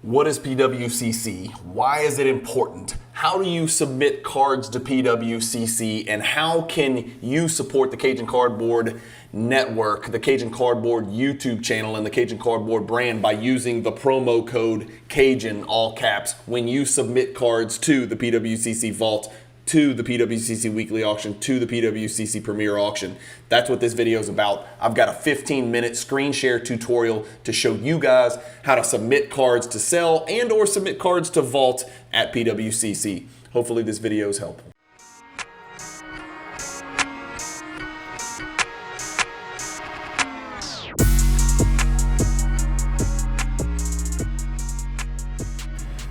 What is PWCC? Why is it important? How do you submit cards to PWCC? And how can you support the Cajun Cardboard Network, the Cajun Cardboard YouTube channel, and the Cajun Cardboard brand by using the promo code CAJUN, all caps, when you submit cards to the PWCC Vault, to the PWCC Weekly Auction, to the PWCC Premier Auction? That's what this video is about. I've got a 15-minute screen share tutorial to show you guys how to submit cards to sell and or submit cards to Vault at PWCC. Hopefully this video is helpful.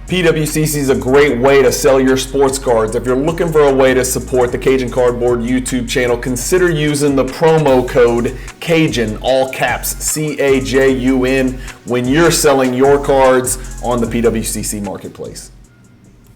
PWCC is a great way to sell your sports cards. If you're looking for a way to support the Cajun Cardboard YouTube channel, consider using the promo code CAJUN, all caps, C-A-J-U-N, when you're selling your cards on the PWCC Marketplace.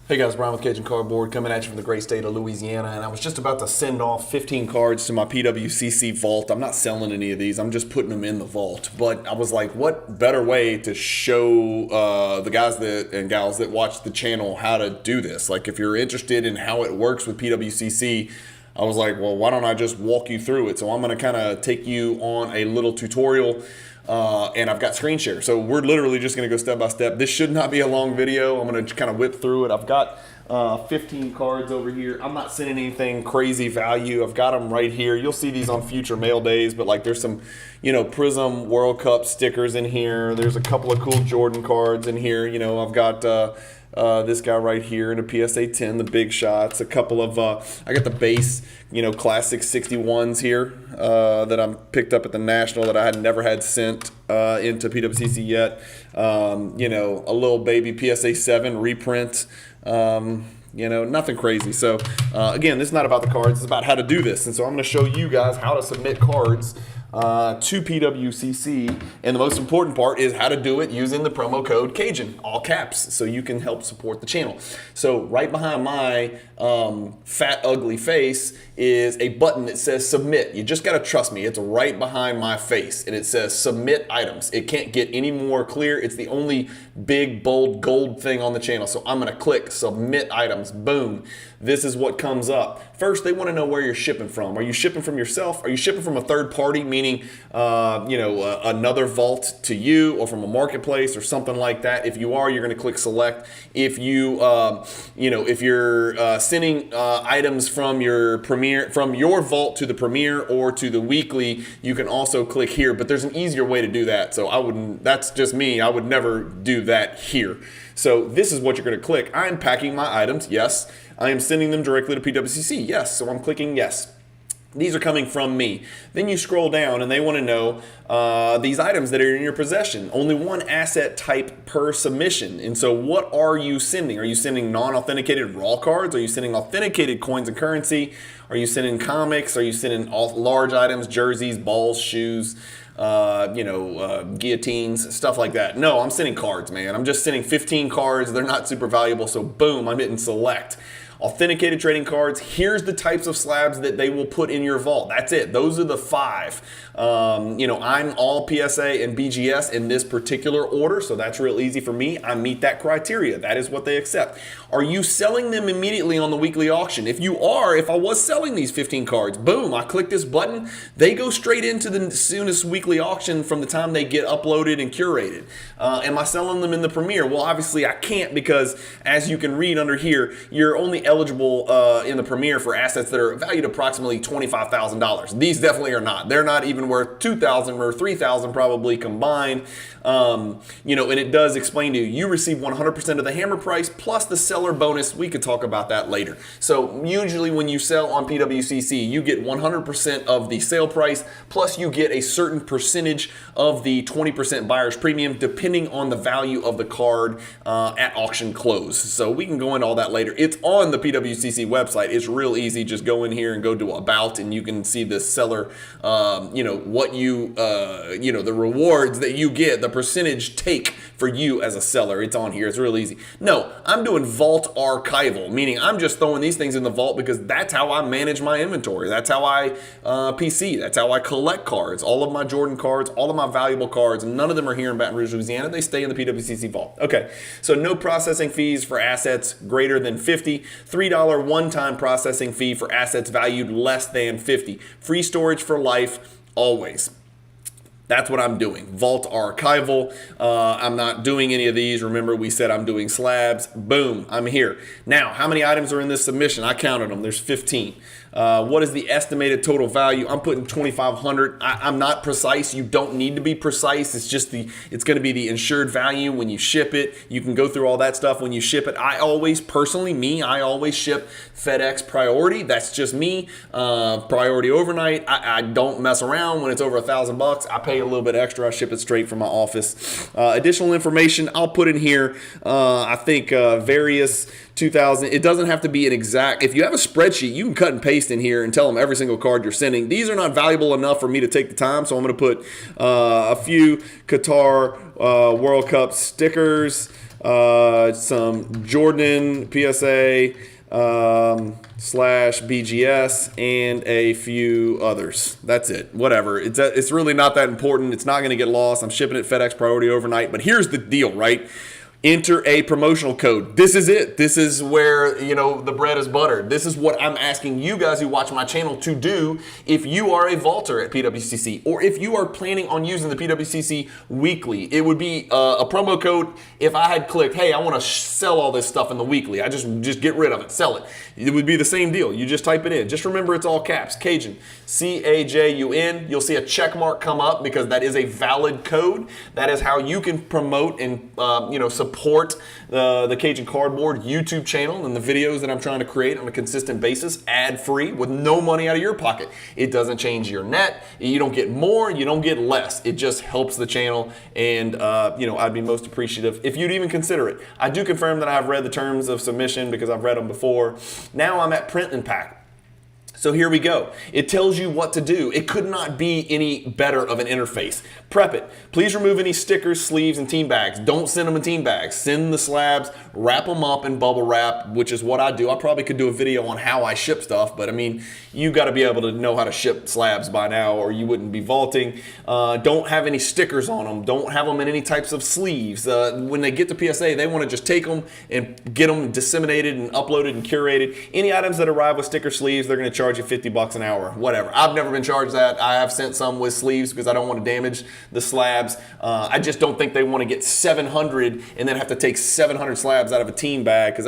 Hey guys, Brian with Cajun Cardboard coming at you from the great state of Louisiana, and I was just about to send off 15 cards to my PWCC Vault. I'm not selling any of these, I'm just putting them in the vault. But I was like, what better way to show the guys and gals that watch the channel how to do this? Like, if you're interested in how it works with PWCC, I was like, well, why don't I just walk you through it? So I'm gonna kind of take you on a little tutorial. And I've got screen share. So we're literally just gonna go step by step. This should not be a long video. I'm gonna kind of whip through it. I've got 15 cards over here. I'm not sending anything crazy value. I've got them right here. You'll see these on future mail days, but like there's some, Prism World Cup stickers in here. There's a couple of cool Jordan cards in here. I've got this guy right here in a PSA 10, the big shots. A couple of, I got the base, classic 61s here that I picked up at the National that I had never had sent into PWCC yet. A little baby PSA 7 reprint. Nothing crazy. So again, this is not about the cards, it's about how to do this. And so I'm going to show you guys how to submit cards to PWCC, and the most important part is how to do it using the promo code CAJUN, all caps, so you can help support the channel. So right behind my fat ugly face is a button that says submit. You just got to trust me, it's right behind my face, and it says submit items. It can't get any more clear. It's the only big bold gold thing on the channel. So I'm going to click submit items. Boom. This is what comes up. First, they want to know where you're shipping from. Are you shipping from yourself? Are you shipping from a third party, meaning another vault to you, or from a marketplace or something like that? If you are, you're going to click select. If you if you're sending items from your Premier, from your vault to the Premier or to the Weekly, you can also click here. But there's an easier way to do that. So I wouldn't. That's just me. I would never do that here. So this is what you're going to click. I'm packing my items. Yes. I am sending them directly to PWCC. Yes. So I'm clicking yes. These are coming from me. Then you scroll down and they want to know these items that are in your possession. Only one asset type per submission. And so what are you sending? Are you sending non-authenticated raw cards? Are you sending authenticated coins and currency? Are you sending comics? Are you sending large items, jerseys, balls, shoes? Guillotines, stuff like that? No, I'm sending cards, man. I'm just sending 15 cards. They're not super valuable. So boom, I'm hitting select. Authenticated trading cards. Here's the types of slabs that they will put in your vault. That's it. Those are the 5. I'm all PSA and BGS in this particular order, so that's real easy for me. I meet that criteria. That is what they accept. Are you selling them immediately on the weekly auction? If you are, if I was selling these 15 cards, boom, I click this button. They go straight into the soonest weekly auction from the time they get uploaded and curated. Am I selling them in the Premier? Well, obviously I can't, because as you can read under here, you're only eligible in the Premier for assets that are valued approximately $25,000. These definitely are not. They're not even worth $2,000 or $3,000 probably combined. And it does explain to you, you receive 100% of the hammer price plus the seller bonus. We could talk about that later. So usually when you sell on PWCC, you get 100% of the sale price, plus you get a certain percentage of the 20% buyer's premium, depending on the value of the card at auction close. So we can go into all that later. It's on the PWCC website. It's real easy. Just go in here and go to about, and you can see the seller, what you the rewards that you get, the percentage take for you as a seller. It's on here. It's real easy. No, I'm doing vault archival, meaning I'm just throwing these things in the vault because that's how I manage my inventory. That's how I PC. That's how I collect cards. All of my Jordan cards, all of my valuable cards, none of them are here in Baton Rouge, Louisiana. They stay in the PWCC Vault. Okay, so no processing fees for assets greater than 50. $3 one-time processing fee for assets valued less than 50. Free storage for life, always. That's what I'm doing. Vault archival. I'm not doing any of these. Remember, we said I'm doing slabs. Boom, I'm here. Now, how many items are in this submission? I counted them. There's 15. What is the estimated total value? I'm putting 2,500. I'm not precise. You don't need to be precise. It's just it's going to be the insured value when you ship it. You can go through all that stuff when you ship it. I always ship FedEx priority. That's just me. Priority overnight. I don't mess around when it's over $1,000. I pay a little bit extra. I ship it straight from my office. Additional information I'll put in here. I think various 2,000. It doesn't have to be an exact. If you have a spreadsheet, you can cut and paste in here and tell them every single card you're sending. These are not valuable enough for me to take the time, so I'm going to put a few Qatar World Cup stickers, some Jordan PSA slash BGS, and a few others. That's it. Whatever. It's really not that important. It's not going to get lost. I'm shipping it FedEx priority overnight. But here's the deal, right? Enter a promotional code. This is it. This is where, the bread is buttered. This is what I'm asking you guys who watch my channel to do if you are a vaulter at PWCC, or if you are planning on using the PWCC Weekly. It would be a promo code. If I had clicked, hey, I want to sell all this stuff in the Weekly, I just get rid of it, sell it. It would be the same deal. You just type it in. Just remember, it's all caps. Cajun, C-A-J-U-N. You'll see a check mark come up because that is a valid code. That is how you can promote and support the Cajun Cardboard YouTube channel and the videos that I'm trying to create on a consistent basis, ad-free, with no money out of your pocket. It doesn't change your net. You don't get more, you don't get less. It just helps the channel, and I'd be most appreciative if you'd even consider it. I do confirm that I've read the terms of submission because I've read them before. Now I'm at print and pack. So here we go. It tells you what to do. It could not be any better of an interface. Prep it. Please remove any stickers, sleeves, and team bags. Don't send them in team bags. Send the slabs, wrap them up in bubble wrap, which is what I do. I probably could do a video on how I ship stuff, but I mean, you got to be able to know how to ship slabs by now, or you wouldn't be vaulting. Don't have any stickers on them. Don't have them in any types of sleeves. When they get to PSA, they want to just take them and get them disseminated and uploaded and curated. Any items that arrive with sticker sleeves, they're going to charge you $50 an hour, whatever. I've never been charged that. I have sent some with sleeves because I don't want to damage the slabs. I just don't think they want to get 700 and then have to take 700 slabs out of a team bag, because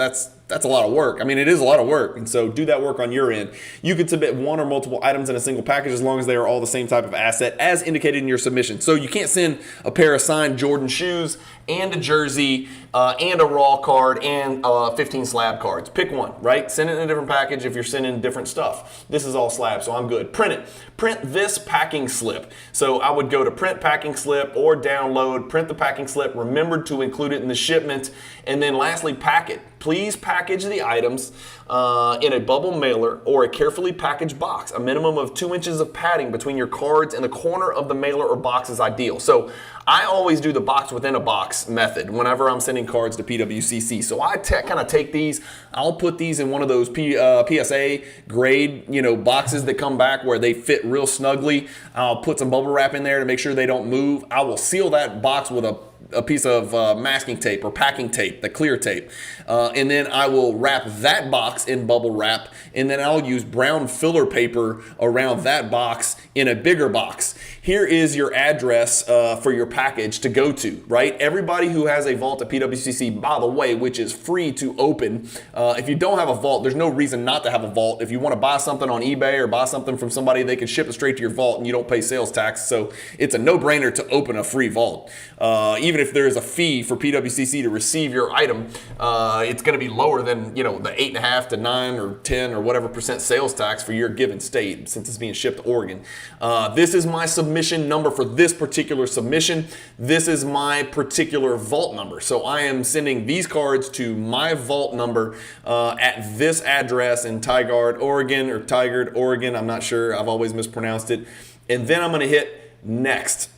that's a lot of work. I mean, it is a lot of work, and so do that work on your end. You can submit one or multiple items in a single package as long as they are all the same type of asset as indicated in your submission. So you can't send a pair of signed Jordan shoes and a jersey and a raw card and 15 slab cards. Pick one, right? Send it in a different package if you're sending different stuff. This is all slab, so I'm good. Print it. Print this packing slip. So I would go to print packing slip or download, print the packing slip, remember to include it in the shipment, and then lastly, pack it. Please package the items in a bubble mailer or a carefully packaged box. A minimum of 2 inches of padding between your cards and the corner of the mailer or box is ideal. So I always do the box within a box method whenever I'm sending cards to PWCC. So I kind of take these, I'll put these in one of those PSA grade, boxes that come back where they fit real snugly. I'll put some bubble wrap in there to make sure they don't move. I will seal that box with a piece of masking tape or packing tape, the clear tape. And then I will wrap that box in bubble wrap, and then I'll use brown filler paper around that box in a bigger box. Here is your address for your package to go to, right? Everybody who has a vault at PWCC, by the way, which is free to open. If you don't have a vault, there's no reason not to have a vault. If you want to buy something on eBay or buy something from somebody, they can ship it straight to your vault and you don't pay sales tax. So it's a no-brainer to open a free vault. Even if there is a fee for PWCC to receive your item, it's going to be lower than the 8.5 to 9 or 10 or whatever % sales tax for your given state, since it's being shipped to Oregon. This is my submission number for this particular submission. This is my particular vault number. So I am sending these cards to my vault number at this address in Tigard, Oregon, or Tigard, Oregon. I'm not sure. I've always mispronounced it. And then I'm going to hit next.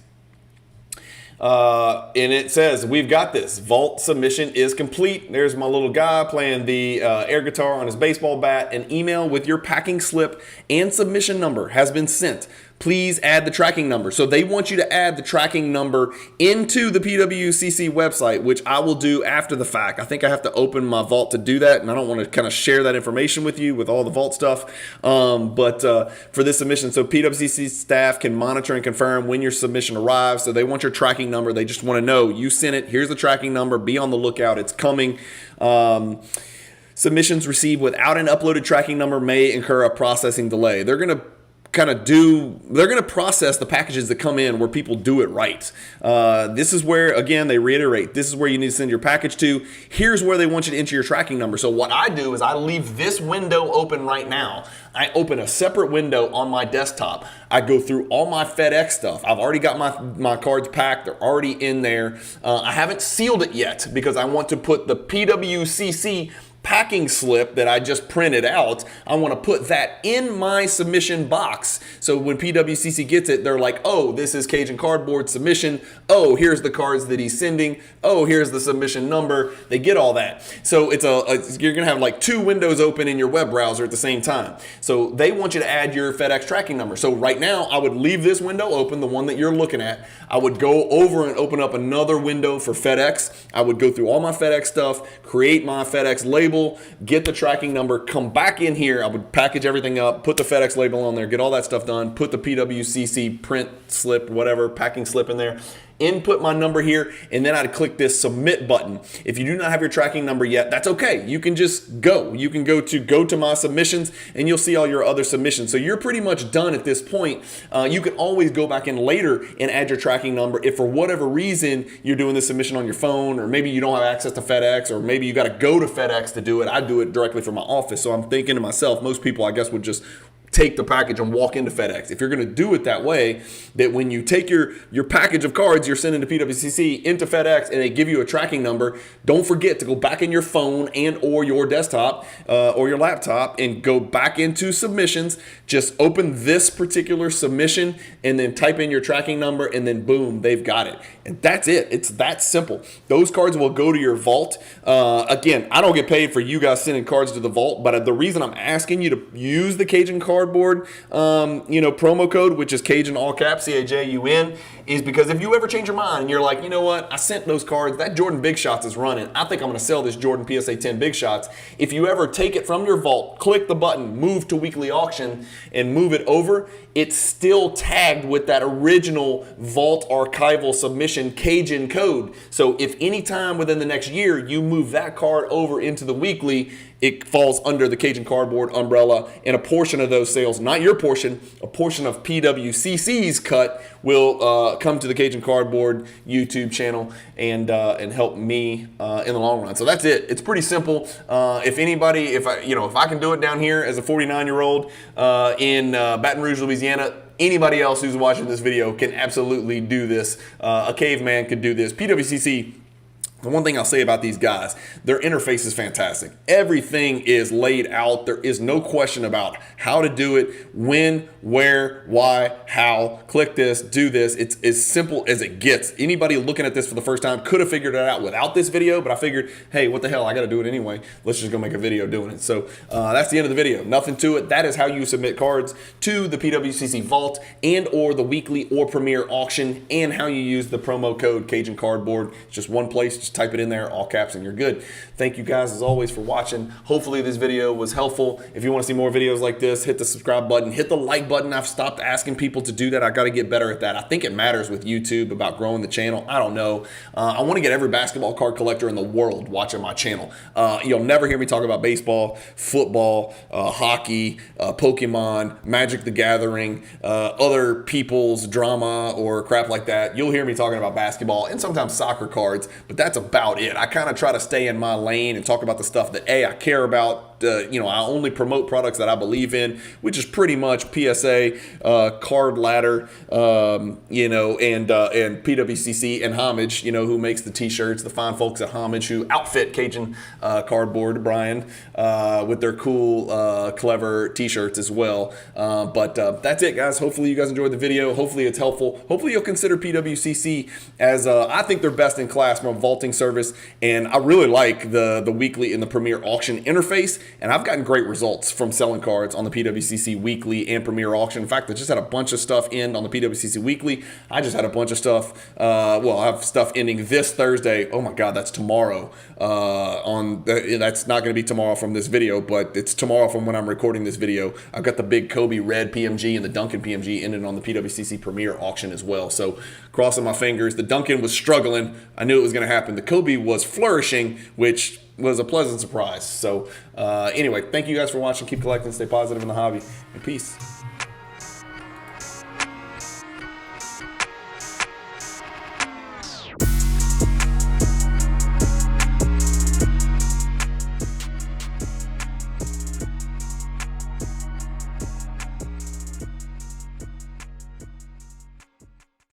And it says, we've got this. Vault submission is complete. There's my little guy playing the air guitar on his baseball bat. An email with your packing slip and submission number has been sent. Please add the tracking number. So they want you to add the tracking number into the PWCC website, which I will do after the fact. I think I have to open my vault to do that, and I don't want to kind of share that information with you with all the vault stuff. But for this submission, so PWCC staff can monitor and confirm when your submission arrives. So they want your tracking number. They just want to know you sent it. Here's the tracking number. Be on the lookout. It's coming. Submissions received without an uploaded tracking number may incur a processing delay. They're going to process the packages that come in where people do it right. This is where, again, they reiterate, this is where you need to send your package to. Here's where they want you to enter your tracking number. So what I do is I leave this window open right now. I open a separate window on my desktop. I go through all my FedEx stuff. I've already got my cards packed. They're already in there. I haven't sealed it yet because I want to put the PWCC packing slip that I just printed out. I want to put that in my submission box. So when PWCC gets it, they're like, oh, this is Cajun Cardboard submission. Oh, here's the cards that he's sending. Oh, here's the submission number. They get all that. So you're going to have like two windows open in your web browser at the same time. So they want you to add your FedEx tracking number. So right now I would leave this window open, the one that you're looking at. I would go over and open up another window for FedEx. I would go through all my FedEx stuff, create my FedEx label, get the tracking number, come back in here. I would package everything up, put the FedEx label on there, get all that stuff done, put the PWCC print slip, whatever, packing slip in there, input my number here, and then I'd click this submit button. If you do not have your tracking number yet, that's okay. You can just go. You can go to my submissions and you'll see all your other submissions. So you're pretty much done at this point. You can always go back in later and add your tracking number if for whatever reason you're doing this submission on your phone, or maybe you don't have access to FedEx, or maybe you got to go to FedEx to do it. I do it directly from my office. So I'm thinking to myself, most people I guess would just take the package and walk into FedEx. If you're going to do it that way, that when you take your package of cards you're sending to PWCC into FedEx and they give you a tracking number, don't forget to go back in your phone and or your desktop or your laptop and go back into submissions. Just open this particular submission and then type in your tracking number, and then boom, they've got it. And that's it. It's that simple. Those cards will go to your vault. Again, I don't get paid for you guys sending cards to the vault, but the reason I'm asking you to use the Cajun Cardboard promo code, which is Cajun all caps, CAJUN, is because if you ever change your mind and you're like, you know what, I sent those cards, that Jordan Big Shots is running, I think I'm going to sell this Jordan PSA 10 Big Shots. If you ever take it from your vault, click the button, move to weekly auction, and move it over, it's still tagged with that original vault archival submission Cajun code. So if anytime within the next year you move that card over into the weekly, it falls under the Cajun Cardboard umbrella, and a portion of those sales, not your portion, a portion of PWCC's cut will come to the Cajun Cardboard YouTube channel and help me in the long run. So that's it. It's pretty simple. If I can do it down here as a 49-year-old in Baton Rouge, Louisiana, anybody else who's watching this video can absolutely do this. A caveman could do this. PWCC. The one thing I'll say about these guys, their interface is fantastic. Everything is laid out. There is no question about how to do it, when, where, why, how. Click this, do this. It's as simple as it gets. Anybody looking at this for the first time could have figured it out without this video, but I figured, hey, what the hell, I got to do it anyway. Let's just go make a video doing it. So that's the end of the video. Nothing to it. That is how you submit cards to the PWCC Vault and or the weekly or premier auction, and how you use the promo code Cajun Cardboard. It's just one place. Just type it in there, all caps, and you're good. Thank you guys as always for watching. Hopefully this video was helpful. If you want to see more videos like this, hit the subscribe button, hit the like button. I've stopped asking people to do that. I got to get better at that. I think it matters with YouTube about growing the channel. I don't know. I want to get every basketball card collector in the world watching my channel. You'll never hear me talk about baseball, football, hockey, Pokemon, Magic the Gathering, other people's drama or crap like that. You'll hear me talking about basketball and sometimes soccer cards, but that's about it. I kind of try to stay in my lane and talk about the stuff that I care about, I only promote products that I believe in, which is pretty much PSA, Card Ladder, and PWCC and Homage, who makes the t-shirts, the fine folks at Homage who outfit Cajun Cardboard, Brian, with their cool, clever t-shirts as well. But that's it, guys. Hopefully you guys enjoyed the video. Hopefully it's helpful. Hopefully you'll consider PWCC as I think they're best in class from a vaulting service, and I really like the weekly and the Premier Auction interface, and I've gotten great results from selling cards on the PWCC Weekly and Premier Auction. In fact, I just had a bunch of stuff in on the PWCC Weekly. I just had a bunch of stuff. I have stuff ending this Thursday. Oh my God, that's tomorrow. That's not going to be tomorrow from this video, but it's tomorrow from when I'm recording this video. I've got the big Kobe Red PMG and the Duncan PMG ending on the PWCC Premier Auction as well. So crossing my fingers. The Duncan was struggling. I knew it was going to happen. The Kobe was flourishing, which was a pleasant surprise. So anyway, thank you guys for watching. Keep collecting, stay positive in the hobby, and peace.